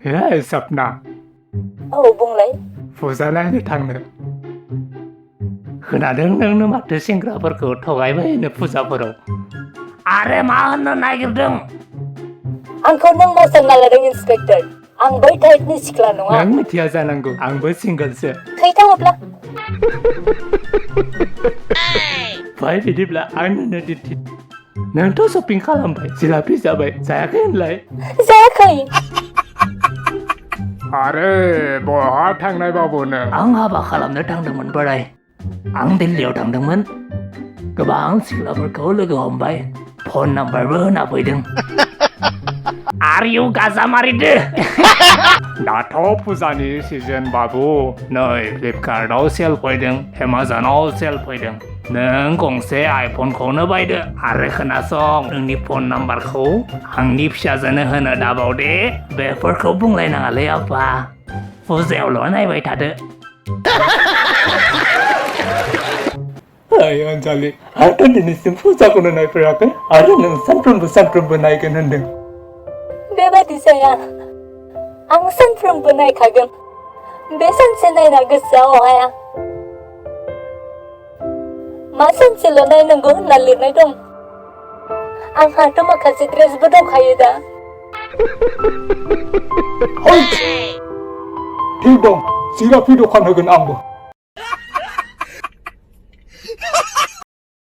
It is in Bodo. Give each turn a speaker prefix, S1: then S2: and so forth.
S1: Hei Sapna
S2: बुंलाय
S1: फुजानायनो थांनो खोनादों नोंनो माथो सेंग्राफोरखौ थगायबायनो फुजाफोराव आरो मा होननो नागिरदों
S2: आंखौ नों मा सानना लादों इन्सपेक्टर आं बै टाइपनि सिख्ला नङा
S1: नों मिथिया जानांगौ आंबो सिंगोलसो
S2: खैथाङोब्ला
S1: फाय बिदिब्ला आंनो दिन्थि नोंथ' शपिं खालामबाय जिलापि जाबाय जायाखै होनलाय
S2: जायाखै
S1: आरे बहा थांनाय बाबुनो आं हाबा खालामनो थांदोंमोन बोराय आं दिल्लीयाव थांदोंमोन गोबां सिख्लाफोरखौ लोगो हमबाय फन नाम्बारबो होना फैदों आरिउ गाजा मारिदो दाथ' फुजानि सिजन बाबु नै फ्लिपकार्टआव सेल फैदों एमाजनाव सेल फैदों नों गंसे आइफनखौनो बायदो आरो खोनासं नोंनि फन नाम्बारखौ आंनि फिसाजोनो होनो दाबावदे बेफोरखौ बुंलायनाङालै आफा फुजायावल' नायबाय थादो Hai Anjali, आंथ' दिनैसिम फुजाखौनो नायफेराखै आरो नों सानफ्रोमबो नायगोन होनदों
S2: बेबादि जाया आं सानफ्रोमबो नायखागोन बे सानसे नायना गोसोआव हाया मा सानसेल' नायनांगौ होनना लिरनाय दं आंहाथ' माखासे ड्रेसबो दंखायो दा
S1: थिग दं जिलापि दखान होगोन आंबो